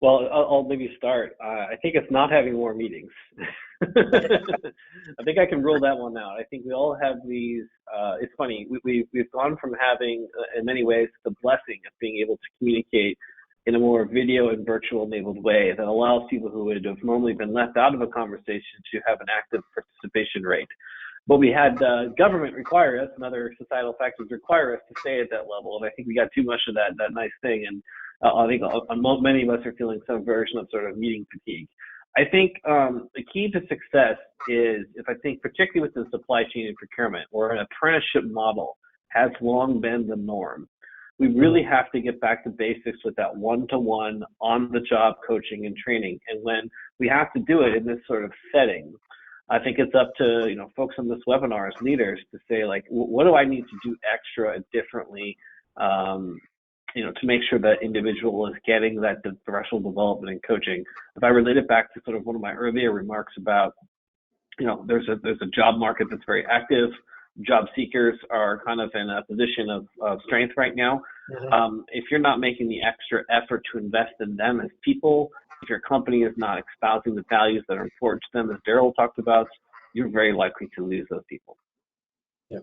Well, I'll maybe start. I think it's not having more meetings. I think I can rule that one out. I think we all have these. It's funny. We've gone from having, in many ways, the blessing of being able to communicate in a more video and virtual enabled way that allows people who would have normally been left out of a conversation to have an active participation rate. But we had government require us, and other societal factors require us to stay at that level. And I think we got too much of that nice thing. And I think many of us are feeling some version of sort of meeting fatigue. I think the key to success is, if I think particularly within supply chain and procurement, where an apprenticeship model has long been the norm, we really have to get back to basics with that one-to-one, on-the-job coaching and training. And when we have to do it in this sort of setting, I think it's up to, you know, folks on this webinar as leaders to say, like, what do I need to do extra and differently, you know, to make sure that individual is getting that professional development and coaching. If I relate it back to sort of one of my earlier remarks about, you know, there's a job market that's very active. Job seekers are kind of in a position of strength right now. Mm-hmm. If you're not making the extra effort to invest in them as people, if your company is not espousing the values that are important to them, as Daryl talked about, you're very likely to lose those people. Yeah.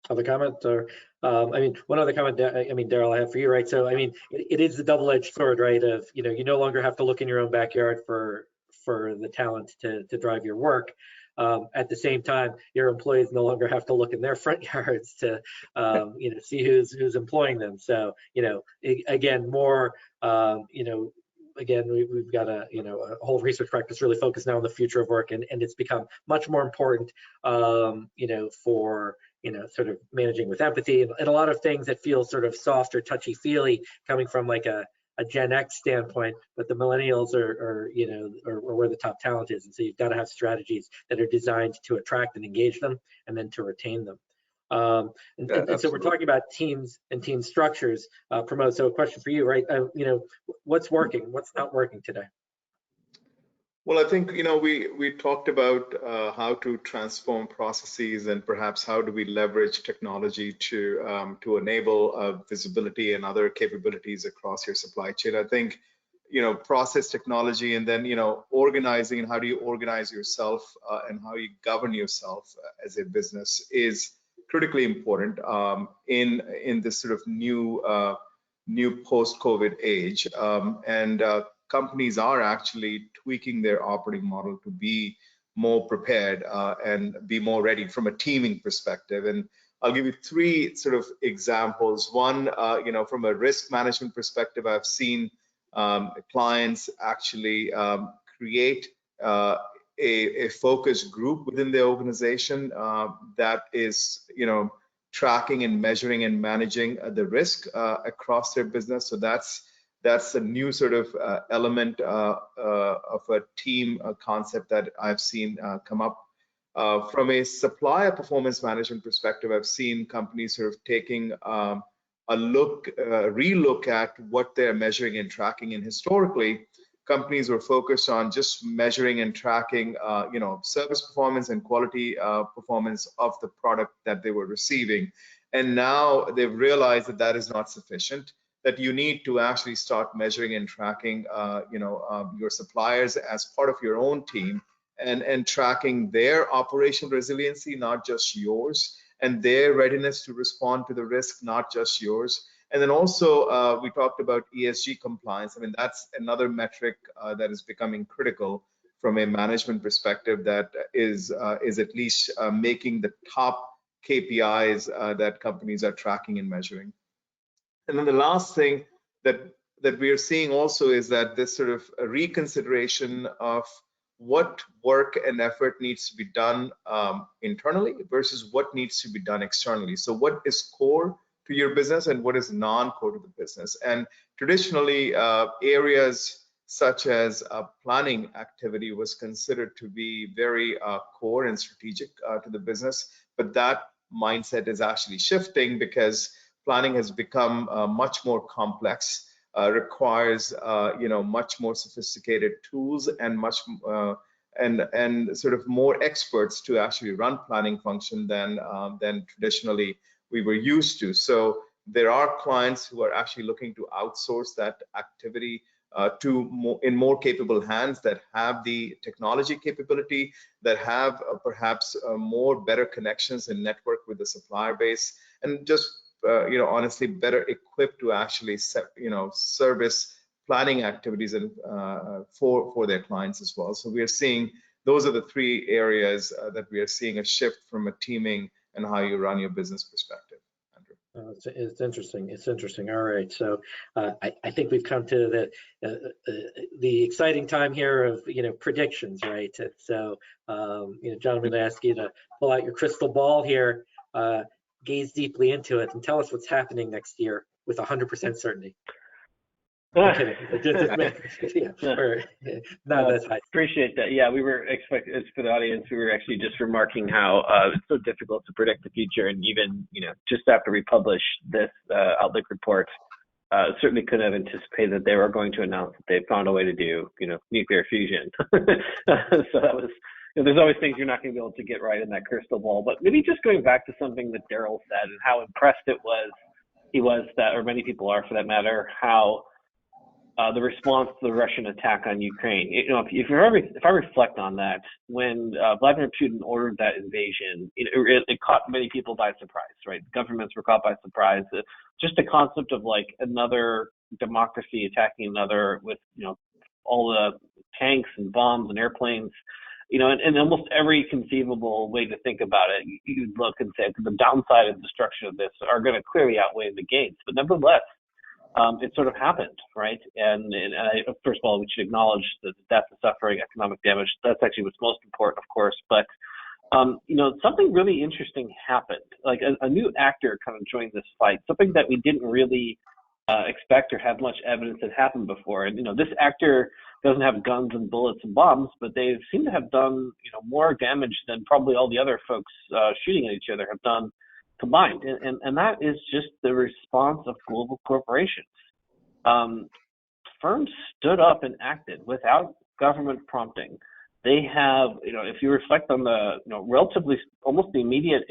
Other comments? Or I mean, one other comment, I mean, Daryl, I have for you, right? So, I mean, it is the double-edged sword, right? Of, you know, you no longer have to look in your own backyard for the talent to drive your work. At the same time, your employees no longer have to look in their front yards to, you know, see who's employing them. So, you know, again, more, you know, again, we've got a, you know, a whole research practice really focused now on the future of work, and it's become much more important, you know, for, you know, sort of managing with empathy and a lot of things that feel sort of soft or touchy-feely coming from like a Gen X standpoint, but the millennials are you know, are where the top talent is. And so you've got to have strategies that are designed to attract and engage them and then to retain them. And so we're talking about teams and team structures. Pramod, so a question for you, right? You know, what's working, what's not working today? Well, I think, we talked about how to transform processes and perhaps how do we leverage technology to enable visibility and other capabilities across your supply chain. I think, process technology and then, organizing and how do you organize yourself and how you govern yourself as a business is critically important in this sort of new post-COVID age. And companies are actually tweaking their operating model to be more prepared and be more ready from a teaming perspective. And I'll give you three sort of examples. One, from a risk management perspective, I've seen clients actually create a focus group within the organization that is, tracking and measuring and managing the risk across their business. So that's a new sort of element of a team concept that I've seen come up. From a supplier performance management perspective, I've seen companies sort of taking a relook at what they're measuring and tracking. And historically, companies were focused on just measuring and tracking, service performance and quality performance of the product that they were receiving. And now they've realized that that is not sufficient, that you need to actually start measuring and tracking, your suppliers as part of your own team and tracking their operational resiliency, not just yours, and their readiness to respond to the risk, not just yours. And then also we talked about ESG compliance. I mean, that's another metric that is becoming critical from a management perspective that is at least making the top KPIs that companies are tracking and measuring. And then the last thing that we are seeing also is that this sort of a reconsideration of what work and effort needs to be done internally versus what needs to be done externally. So what is core to your business and what is non-core to the business? And traditionally, areas such as planning activity was considered to be very core and strategic to the business, but that mindset is actually shifting because planning has become much more complex, requires much more sophisticated tools and and sort of more experts to actually run planning function than traditionally we were used to. So there are clients who are actually looking to outsource that activity in more capable hands that have the technology capability, that have perhaps more better connections and network with the supplier base, and just honestly better equipped to actually service planning activities and for their clients as well. So we are seeing those are the three areas that we are seeing a shift from a teaming and how you run your business perspective. Andrew. It's interesting. It's interesting. All right. So I think we've come to the exciting time here of predictions, right? So John, I'm going to ask you to pull out your crystal ball here. Gaze deeply into it and tell us what's happening next year with 100% certainty. I'm kidding. No, that's high. Appreciate that. Yeah, we were expecting, for the audience, we were actually just remarking how it's so difficult to predict the future. And even, just after we published this Outlook report, certainly couldn't have anticipated that they were going to announce that they found a way to do, nuclear fusion. So that was, there's always things you're not going to be able to get right in that crystal ball. But maybe just going back to something that Daryl said and how impressed he was that, or many people are for that matter, how the response to the Russian attack on Ukraine. If I reflect on that, when Vladimir Putin ordered that invasion, it caught many people by surprise, right? Governments were caught by surprise. Just the concept of like another democracy attacking another with all the tanks and bombs and airplanes. And almost every conceivable way to think about it, you'd look and say the downside and destruction of this are going to clearly outweigh the gains. But nevertheless, it sort of happened, right? And first of all, we should acknowledge the death, the suffering, economic damage. That's actually what's most important, of course. But something really interesting happened. Like a new actor kind of joined this fight. Something that we didn't really expect or have much evidence had happened before. And this actor doesn't have guns and bullets and bombs, but they seem to have done more damage than probably all the other folks shooting at each other have done combined. And that is just the response of global corporations. Firms stood up and acted without government prompting. They have, if you reflect on the, relatively almost the immediate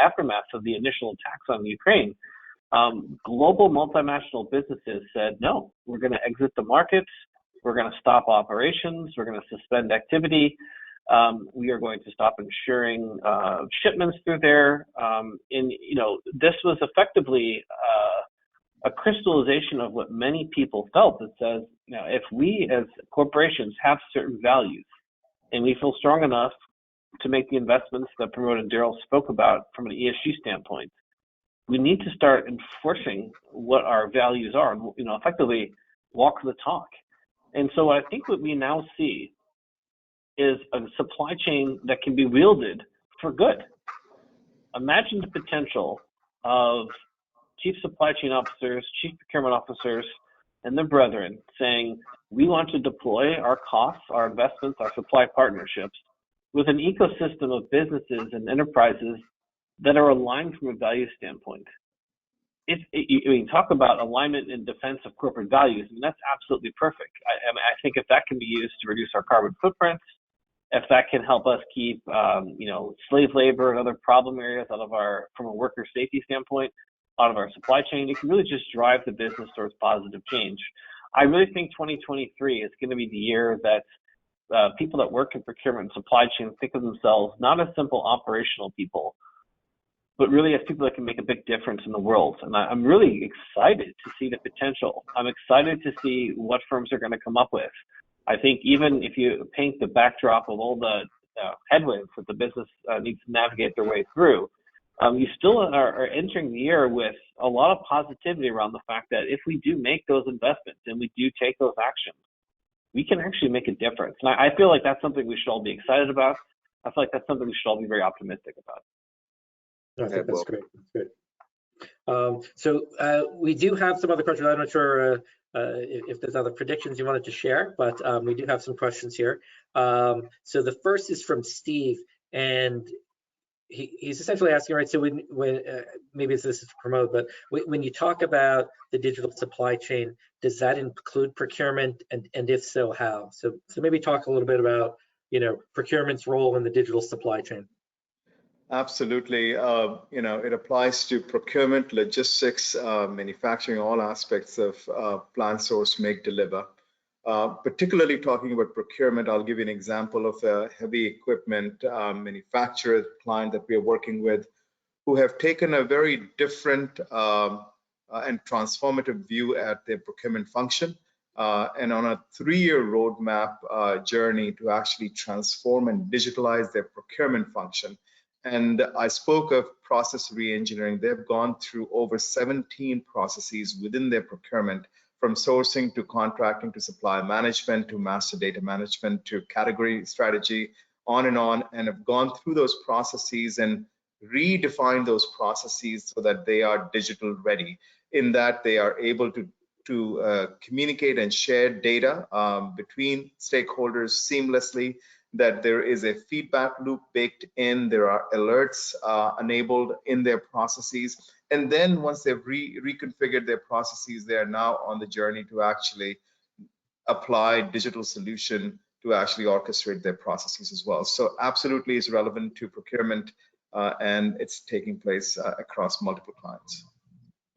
aftermath of the initial attacks on Ukraine, global multinational businesses said, no, we're going to exit the markets, we're going to stop operations, we're going to suspend activity, we are going to stop ensuring shipments through there. This was effectively a crystallization of what many people felt that says, if we as corporations have certain values and we feel strong enough to make the investments that Pramod and Daryl spoke about from an ESG standpoint, we need to start enforcing what our values are and, effectively walk the talk. And so I think what we now see is a supply chain that can be wielded for good. Imagine the potential of chief supply chain officers, chief procurement officers, and their brethren saying, we want to deploy our costs, our investments, our supply partnerships with an ecosystem of businesses and enterprises that are aligned from a value standpoint. Talk about alignment in defense of corporate values, and that's absolutely perfect. I think if that can be used to reduce our carbon footprints, if that can help us keep, slave labor and other problem areas from a worker safety standpoint, out of our supply chain, it can really just drive the business towards positive change. I really think 2023 is going to be the year that people that work in procurement and supply chain think of themselves not as simple operational people, but really as people that can make a big difference in the world. And I'm really excited to see the potential. I'm excited to see what firms are going to come up with. I think even if you paint the backdrop of all the headwinds that the business needs to navigate their way through, you still are entering the year with a lot of positivity around the fact that if we do make those investments and we do take those actions, we can actually make a difference. And I feel like that's something we should all be excited about. I feel like that's something we should all be very optimistic about. I think that's great. That's good. So we do have some other questions. I'm not sure if there's other predictions you wanted to share, but we do have some questions here. So the first is from Steve, and he's essentially asking, right, so when maybe this is for Pramod, but when you talk about the digital supply chain, does that include procurement, and if so, how? So maybe talk a little bit about, procurement's role in the digital supply chain. Absolutely. It applies to procurement, logistics, manufacturing, all aspects of plan, source, make, deliver. Particularly talking about procurement, I'll give you an example of a heavy equipment manufacturer client that we are working with, who have taken a very different and transformative view at their procurement function, and on a 3-year roadmap journey to actually transform and digitalize their procurement function. And I spoke of process re-engineering. They've gone through over 17 processes within their procurement, from sourcing to contracting to supply management to master data management to category strategy, on, and have gone through those processes and redefined those processes so that they are digital ready, in that they are able to communicate and share data between stakeholders seamlessly, that there is a feedback loop baked in, there are alerts enabled in their processes. And then once they've reconfigured their processes, they are now on the journey to actually apply digital solution to actually orchestrate their processes as well. So absolutely is relevant to procurement, and it's taking place across multiple clients.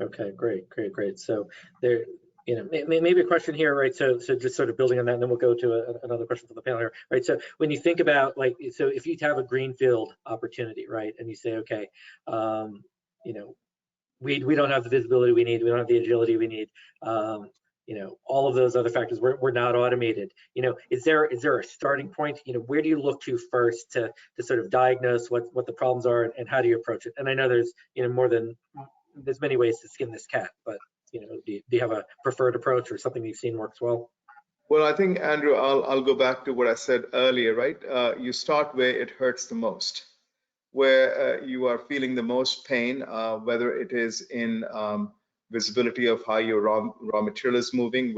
Okay, great. So there, maybe a question here, right? So just sort of building on that, and then we'll go to another question from the panel here, right? So when you think about, like, so if you have a greenfield opportunity, right, and you say, okay, we don't have the visibility we need, we don't have the agility we need, all of those other factors, we're not automated. Is there a starting point? Where do you look to first to sort of diagnose what the problems are, and how do you approach it? And I know there's there's many ways to skin this cat, but do you have a preferred approach or something you've seen works well? Well, I think, Andrew, I'll go back to what I said earlier, right? You start where it hurts the most, where you are feeling the most pain, whether it is in visibility of how your raw material is moving,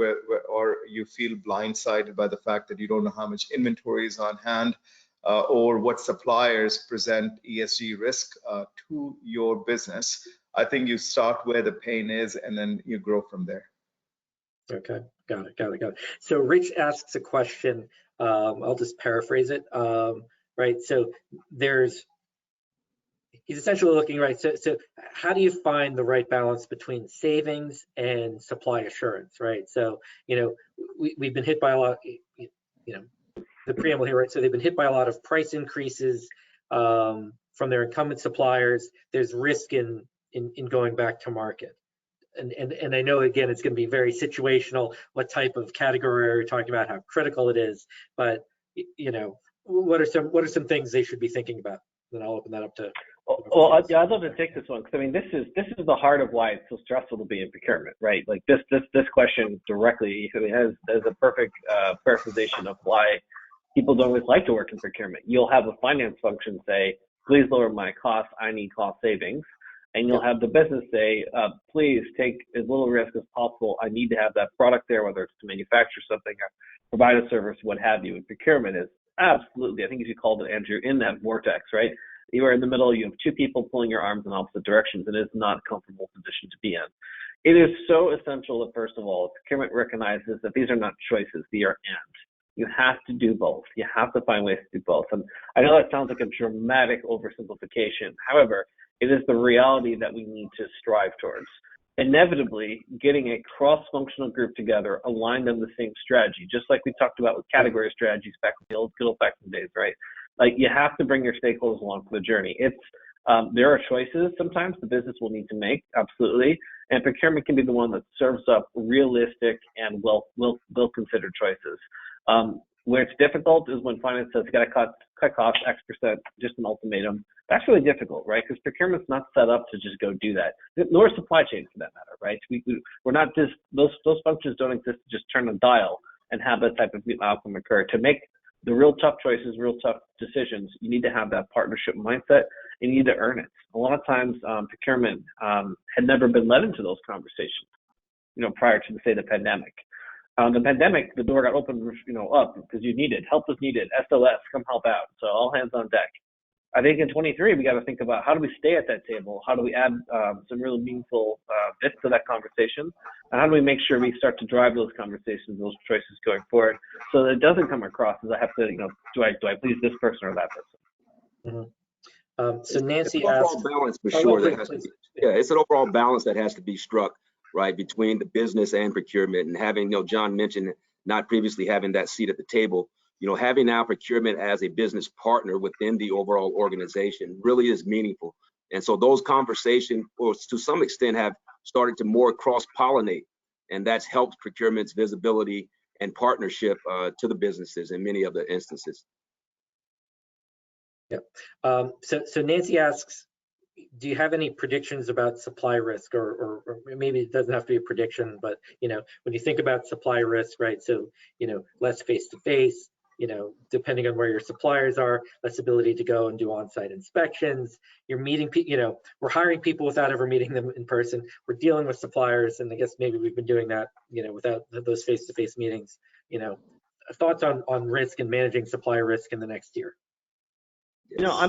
or you feel blindsided by the fact that you don't know how much inventory is on hand, or what suppliers present ESG risk to your business. I think you start where the pain is, and then you grow from there. Okay, got it. So Rich asks a question. I'll just paraphrase it. Right. So he's essentially looking, right. So how do you find the right balance between savings and supply assurance, right? So, we've been hit by a lot, the preamble here, right? So they've been hit by a lot of price increases from their incumbent suppliers. There's risk in going back to market. And I know, again, it's going to be very situational, what type of category are you talking about, how critical it is, but what are some things they should be thinking about? Then I'll open that up to. Well, I'd love to take this one, because I mean, this is the heart of why it's so stressful to be in procurement, right? Like this question directly has a perfect characterization of why people don't always like to work in procurement. You'll have a finance function say, please lower my costs, I need cost savings. And you'll have the business say, please take as little risk as possible. I need to have that product there, whether it's to manufacture something or provide a service, what have you. And procurement is absolutely, I think as you called it, Andrew, in that vortex, right? You are in the middle, you have two people pulling your arms in opposite directions, and it's not a comfortable position to be in. It is so essential that, first of all, procurement recognizes that these are not choices, they are and. You have to do both. You have to find ways to do both. And I know that sounds like a dramatic oversimplification. However, it is the reality that we need to strive towards. Inevitably, getting a cross-functional group together, aligned on the same strategy, just like we talked about with category strategies back in the old back in the days, right? Like, you have to bring your stakeholders along for the journey. It's there are choices sometimes the business will need to make, absolutely, and procurement can be the one that serves up realistic and well considered choices. Where it's difficult is when finance says you got to cut costs X%, just an ultimatum. That's really difficult, right? Because procurement's not set up to just go do that, nor supply chain for that matter, right? We're not just those functions don't exist to just turn a dial and have that type of outcome occur. To make the real tough choices, real tough decisions, you need to have that partnership mindset, and you need to earn it. A lot of times, procurement had never been led into those conversations, prior to, say, the pandemic. The pandemic, the door got opened, up because you needed help was needed. SOS, come help out. So all hands on deck. I think in 23, we got to think about how do we stay at that table? How do we add some really meaningful bits to that conversation? And how do we make sure we start to drive those conversations, those choices going forward, so that it doesn't come across as I have to, do I please this person or that person? Mm-hmm. So Nancy it's an overall asked, balance for sure. It's an overall balance that has to be struck, right, between the business and procurement, and having, John mentioned not previously having that seat at the table. Having now procurement as a business partner within the overall organization really is meaningful. And so those conversations, or to some extent, have started to more cross-pollinate, and that's helped procurement's visibility and partnership to the businesses in many of the instances. Yeah. So Nancy asks, do you have any predictions about supply risk, or maybe it doesn't have to be a prediction, but when you think about supply risk, right? So less face-to-face, depending on where your suppliers are, less ability to go and do on-site inspections. You're meeting people, we're hiring people without ever meeting them in person. We're dealing with suppliers, and I guess maybe we've been doing that, without those face-to-face meetings. Thoughts on risk and managing supply risk in the next year? Yes. I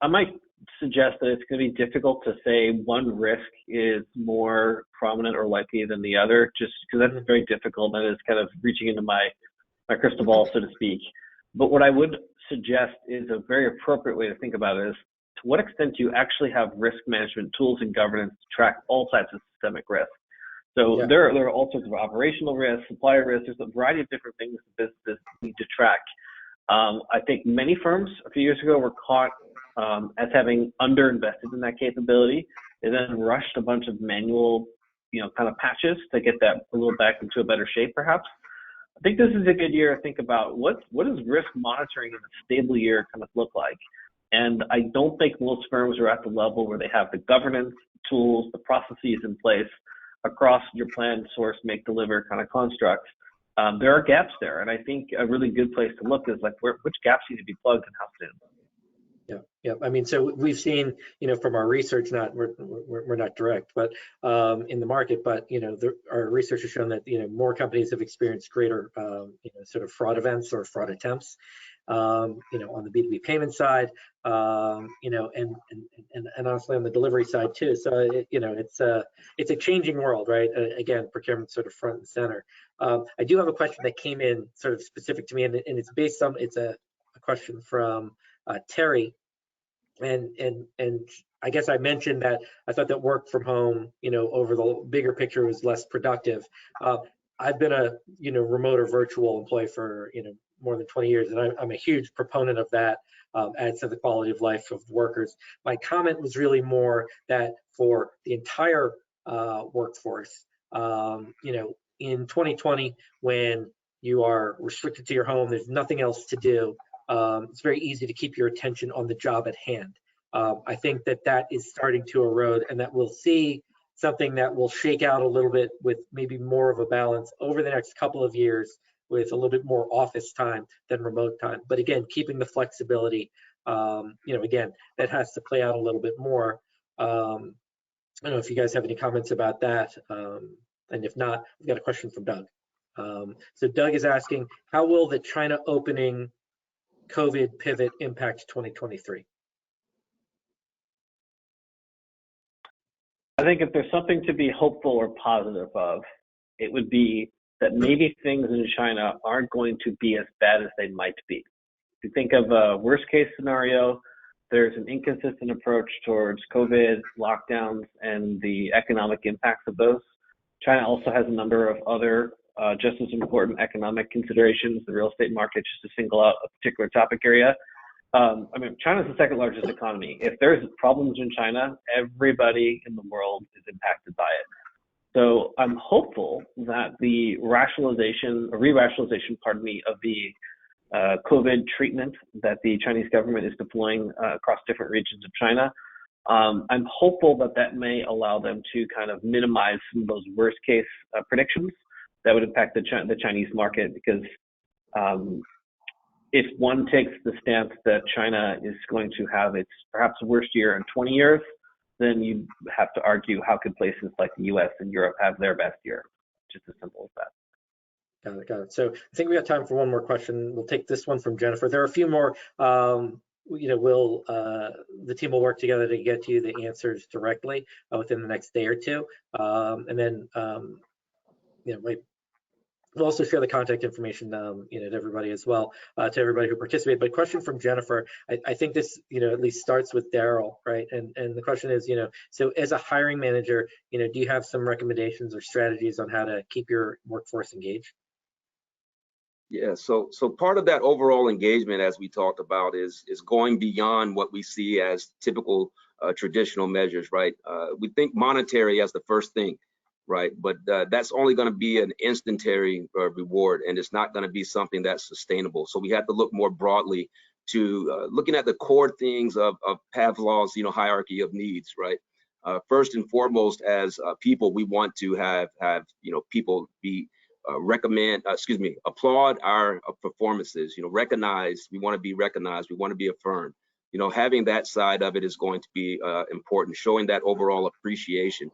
might suggest that it's going to be difficult to say one risk is more prominent or likely than the other, just because that's very difficult, and it's kind of reaching into my crystal ball, so to speak. But what I would suggest is a very appropriate way to think about it is, to what extent do you actually have risk management tools and governance to track all types of systemic risk? So yeah. There are all sorts of operational risks, supplier risks, there's a variety of different things that businesses need to track. I think many firms a few years ago were caught as having underinvested in that capability. They then rushed a bunch of manual, kind of patches to get that a little back into a better shape, perhaps. I think this is a good year to think about what does risk monitoring in a stable year kind of look like. And I don't think most firms are at the level where they have the governance tools, the processes in place across your plan, source, make, deliver kind of constructs. There are gaps there, and I think a really good place to look is like which gaps need to be plugged and how soon. Yeah. I mean, so we've seen, from our research, we're not direct, but in the market, but our research has shown that more companies have experienced greater sort of fraud events or fraud attempts. you know, on the B2B payment side, you know, and honestly on the delivery side too. So, you know, it's a changing world, right? Again, procurement sort of front and center. I do have a question that came in sort of specific to me, and it's based on, it's a question from Terry. And I guess I mentioned that I thought that work from home, you know, over the bigger picture was less productive. I've been a, you know, remote or virtual employee for, you know, more than 20 years, and I'm a huge proponent of that. Adds to the quality of life of workers. My comment was really more that for the entire workforce, you know, in 2020, when you are restricted to your home, there's nothing else to do. It's very easy to keep your attention on the job at hand. I think that is starting to erode, and that we'll see something that will shake out a little bit with maybe more of a balance over the next couple of years, with a little bit more office time than remote time. But again, keeping the flexibility, you know, again, that has to play out a little bit more. I don't know if you guys have any comments about that. And if not, we've got a question from Doug. So Doug is asking, how will the China opening COVID pivot impact 2023? I think if there's something to be hopeful or positive of, it would be that maybe things in China aren't going to be as bad as they might be. If you think of a worst case scenario, there's an inconsistent approach towards COVID, lockdowns, and the economic impacts of those. China also has a number of other just as important economic considerations, the real estate market, just to single out a particular topic area. I mean, China's the second largest economy. If there's problems in China, everybody in the world is impacted by it. So I'm hopeful that the re-rationalization, pardon me, of the COVID treatment that the Chinese government is deploying across different regions of China, I'm hopeful that that may allow them to kind of minimize some of those worst case predictions that would impact the Chinese market, because if one takes the stance that China is going to have its perhaps worst year in 20 years, then you have to argue, how could places like the US and Europe have their best year? Just as simple as that. Got it. So I think we got time for one more question. We'll take this one from Jennifer. There are a few more. You know, the team will work together to get you the answers directly within the next day or two. And then, you know, we'll also share the contact information, you know, to everybody as well, to everybody who participated. But question from Jennifer, I think this, you know, at least starts with Daryl, right? And the question is, you know, so as a hiring manager, you know, do you have some recommendations or strategies on how to keep your workforce engaged? Yeah, so part of that overall engagement, as we talked about, is going beyond what we see as typical traditional measures, right? We think monetary as the first thing, right? But that's only going to be an instantaneous reward, and it's not going to be something that's sustainable. So we have to look more broadly to looking at the core things of Pavlov's, you know, hierarchy of needs, right? First and foremost, as people, we want to have you know, people be applaud our performances, you know, recognize, we want to be recognized, we want to be affirmed. You know, having that side of it is going to be important, showing that overall appreciation,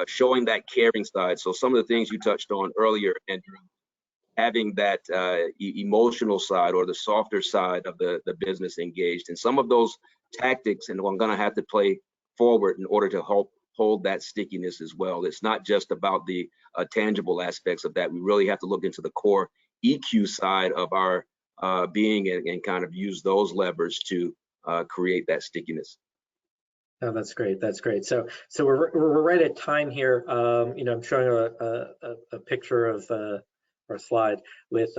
showing that caring side. So some of the things you touched on earlier, Andrew, having that emotional side or the softer side of the business engaged. And some of those tactics, and I'm going to have to play forward in order to help hold that stickiness as well. It's not just about the tangible aspects of that. We really have to look into the core EQ side of our being and kind of use those levers to create that stickiness. Oh, that's great. That's great. So we're right at time here. You know, I'm showing a picture of or a slide with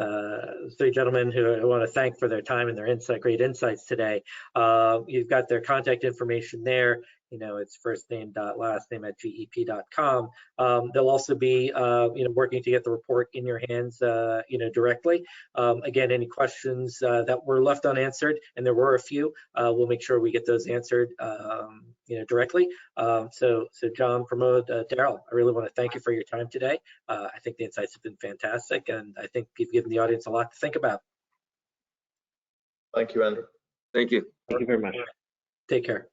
three gentlemen who I want to thank for their time and their great insights today. You've got their contact information there. You know, it's first name dot last name at GEP.com. They'll also be, you know, working to get the report in your hands, you know, directly. Again, any questions that were left unanswered, and there were a few, we'll make sure we get those answered, you know, directly. So John, Pramod, Daryl, I really want to thank you for your time today. I think the insights have been fantastic, and I think you've given the audience a lot to think about. Thank you, Andrew. Thank you. Thank you very much. Take care.